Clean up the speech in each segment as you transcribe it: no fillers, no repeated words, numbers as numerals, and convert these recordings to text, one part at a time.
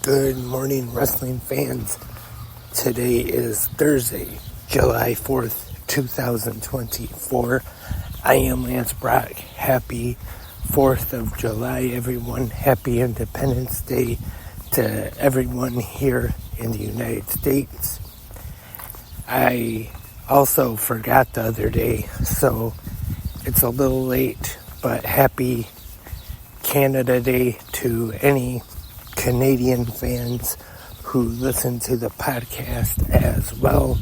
Good morning, wrestling fans. Today is Thursday, July 4th, 2024. I am Lance Brock. Happy 4th of July, everyone. Happy Independence Day to everyone here in the United States. I also forgot the other day, so it's a little late, but happy Canada Day to any Canadian fans who listen to the podcast as well.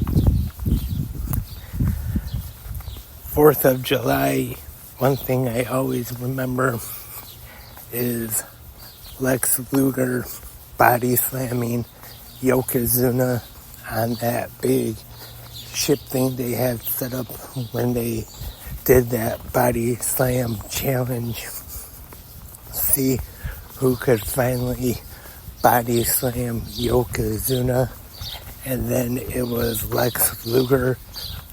4th of July, one thing I always remember is Lex Luger body slamming Yokozuna on that big ship thing they had set up when they did that body slam challenge. See who could finally body slam Yokozuna, and then it was Lex Luger,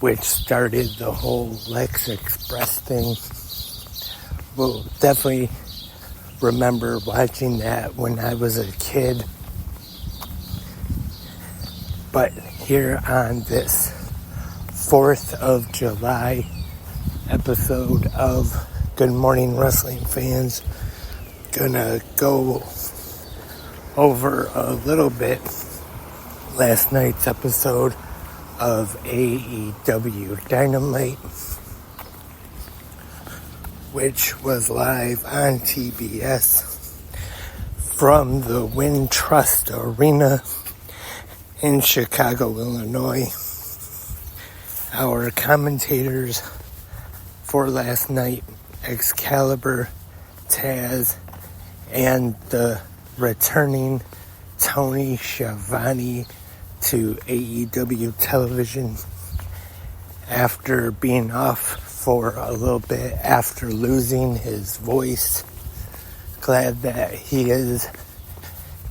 which started the whole Lex Express thing. We'll definitely remember watching that when I was a kid. But here on this 4th of July episode of Good Morning Wrestling Fans, gonna go over a little bit last night's episode of AEW Dynamite, which was live on TBS from the Wintrust Arena in Chicago, Illinois. Our commentators for last night, Excalibur, Taz, and the returning Tony Schiavone to AEW television after being off for a little bit after losing his voice. Glad that he is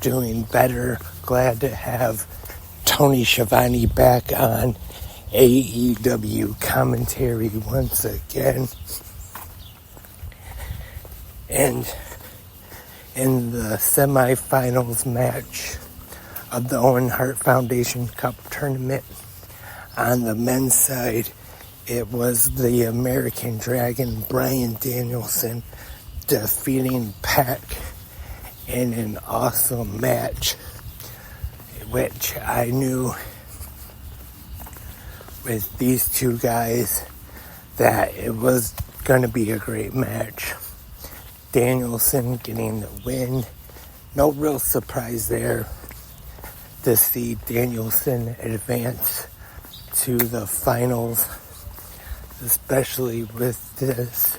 doing better. Glad to have Tony Schiavone back on AEW commentary once again. And in the semifinals match of the Owen Hart Foundation Cup tournament, on the men's side, it was the American Dragon Bryan Danielson defeating Pac in an awesome match, which I knew with these two guys that it was going to be a great match. Danielson getting the win. No real surprise there to see Danielson advance to the finals, especially with this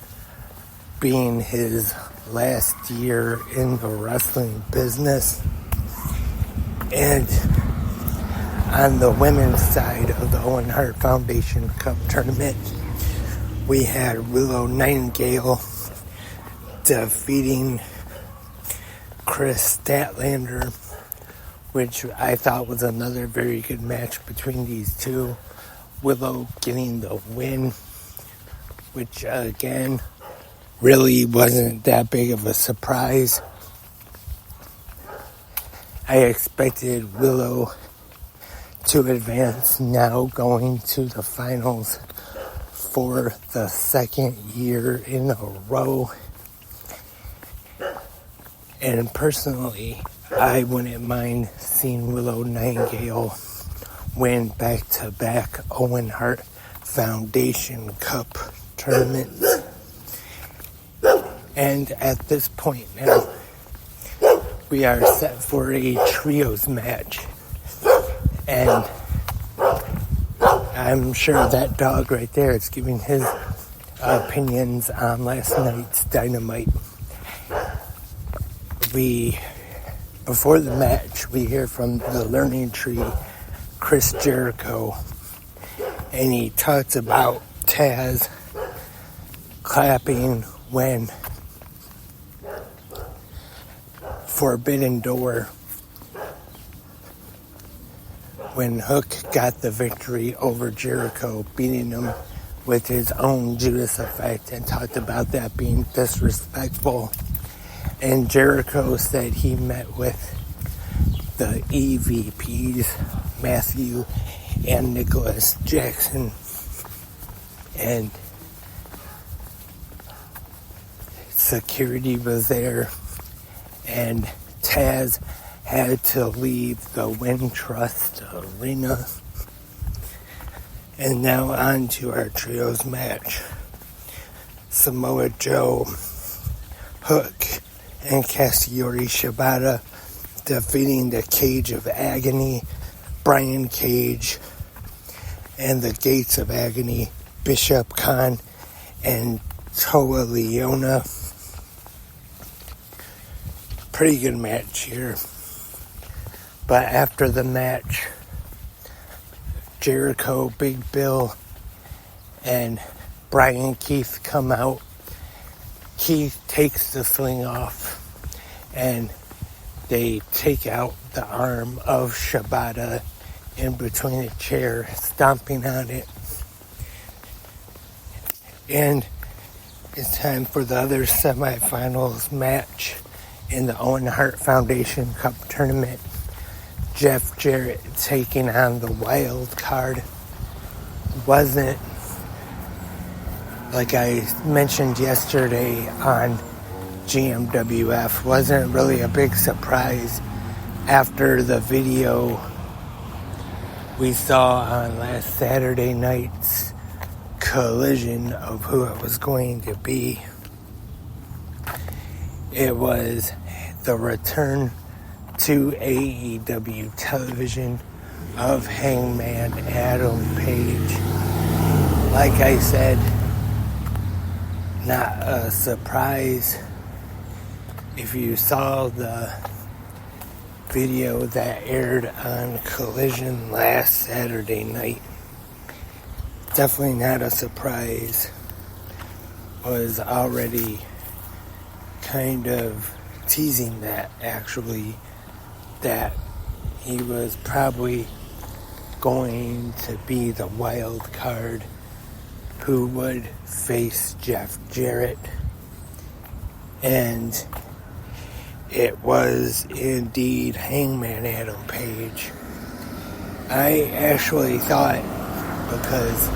being his last year in the wrestling business. And on the women's side of the Owen Hart Foundation Cup tournament, we had Willow Nightingale defeating Chris Statlander, which I thought was another very good match between these two. Willow getting the win, which again really wasn't that big of a surprise. I expected Willow to advance, now going to the finals for the second year in a row. And personally, I wouldn't mind seeing Willow Nightingale win back-to-back Owen Hart Foundation Cup tournaments. And at this point now, we are set for a trios match. And I'm sure that dog right there is giving his opinions on last night's Dynamite. Before the match, we hear from the Learning Tree, Chris Jericho, and he talks about Taz clapping when Forbidden Door, when Hook got the victory over Jericho, beating him with his own Judas effect, and talked about that being disrespectful. And Jericho said he met with the EVPs, Matthew and Nicholas Jackson, and security was there, and Taz had to leave the Wintrust Arena. And now on to our trios match. Samoa Joe, Hook, and Katsuyori Shibata defeating the Cage of Agony, Brian Cage, and the Gates of Agony, Bishop Khan and Toa Leona. Pretty good match here. But after the match, Jericho, Big Bill, and Brian Keith come out. Keith takes the sling off, and they take out the arm of Shibata in between the chair, stomping on it. And it's time for the other semifinals match in the Owen Hart Foundation Cup tournament. Jeff Jarrett taking on the wild card. Wasn't, like I mentioned yesterday on GMWF, wasn't really a big surprise after the video we saw on last Saturday night's Collision of who it was going to be. It was the return to AEW television of Hangman Adam Page. Like I said, not a surprise if you saw the video that aired on Collision last Saturday night. Definitely not a surprise. Was already kind of teasing that, actually, that he was probably going to be the wild card who would face Jeff Jarrett. And it was indeed Hangman Adam Page. I actually thought, because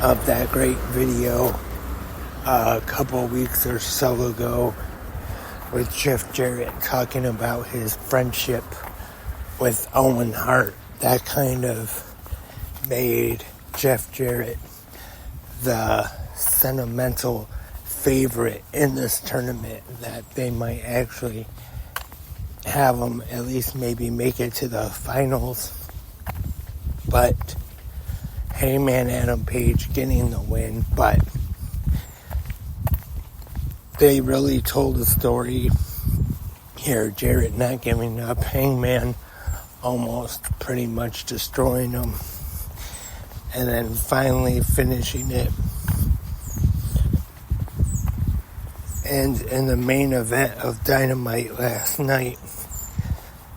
of that great video a couple weeks or so ago with Jeff Jarrett talking about his friendship with Owen Hart, that kind of made Jeff Jarrett the sentimental favorite in this tournament, that they might actually have him at least maybe make it to the finals. But Hangman Adam Page getting the win, but they really told the story here. Jarrett not giving up, Hangman almost pretty much destroying him, and then finally finishing it. And in the main event of Dynamite last night,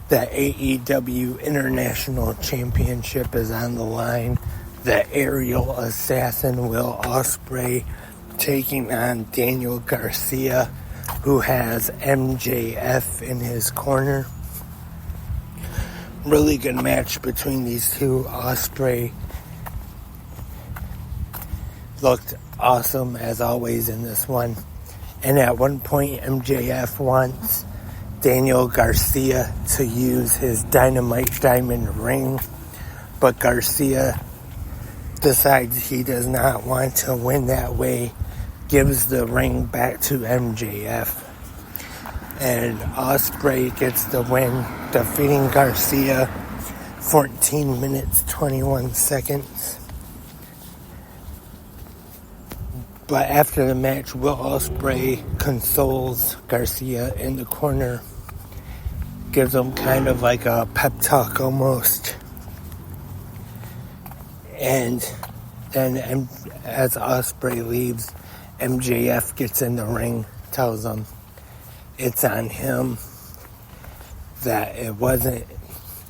the AEW International Championship is on the line. The aerial assassin Will Ospreay taking on Daniel Garcia, who has MJF in his corner. Really good match between these two. Ospreay looked awesome as always in this one. And at one point, MJF wants Daniel Garcia to use his Dynamite Diamond ring, but Garcia decides he does not want to win that way, gives the ring back to MJF, and Ospreay gets the win, defeating Garcia 14 minutes 21 seconds. But after the match, Will Ospreay consoles Garcia in the corner, gives him kind of like a pep talk almost. And then as Ospreay leaves, MJF gets in the ring, tells him it's on him, that it wasn't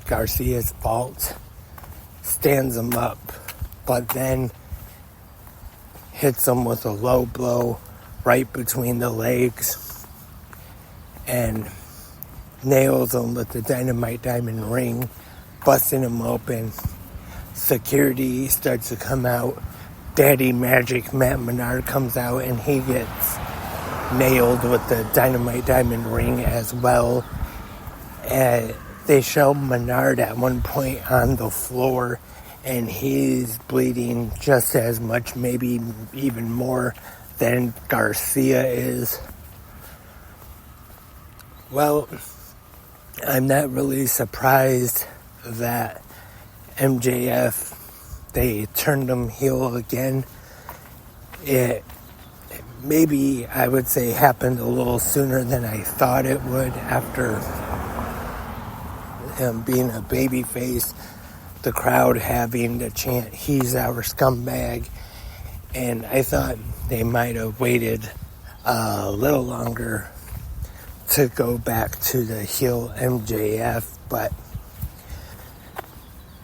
Garcia's fault, stands him up, but then hits him with a low blow right between the legs, and nails him with the dynamite diamond ring, busting him open. Security starts to come out. Daddy Magic Matt Menard comes out and he gets nailed with the dynamite diamond ring as well. And they show Menard at one point on the floor and he's bleeding just as much, maybe even more than Garcia is. Well, I'm not really surprised that MJF, they turned him heel again. It maybe, I would say, happened a little sooner than I thought it would after him being a babyface, the crowd having to chant, "He's our scumbag," and I thought they might have waited a little longer to go back to the heel MJF, but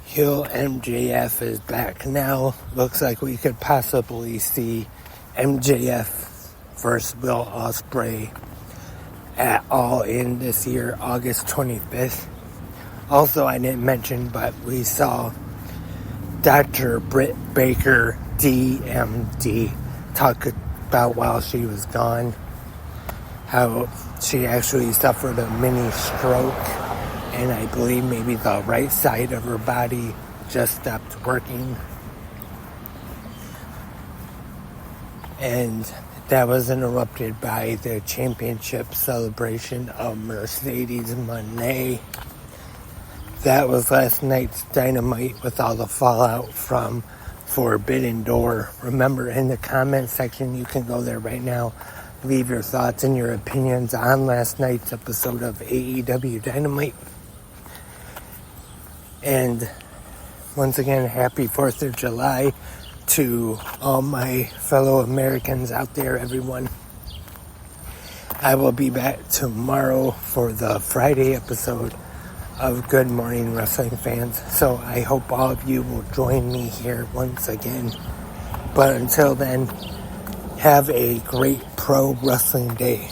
heel MJF is back now. Looks like we could possibly see MJF versus Will Ospreay at All In this year, August 25th. Also, I didn't mention, but we saw Dr. Britt Baker, DMD, talk about while she was gone, how she actually suffered a mini stroke, and I believe maybe the right side of her body just stopped working. And that was interrupted by the championship celebration of Mercedes Moné. That was last night's Dynamite with all the fallout from Forbidden Door. Remember, in the comment section, you can go there right now. Leave your thoughts and your opinions on last night's episode of AEW Dynamite. And once again, happy 4th of July to all my fellow Americans out there, everyone. I will be back tomorrow for the Friday episode of Good Morning Wrestling Fans. So I hope all of you will join me here once again. But until then, have a great pro wrestling day.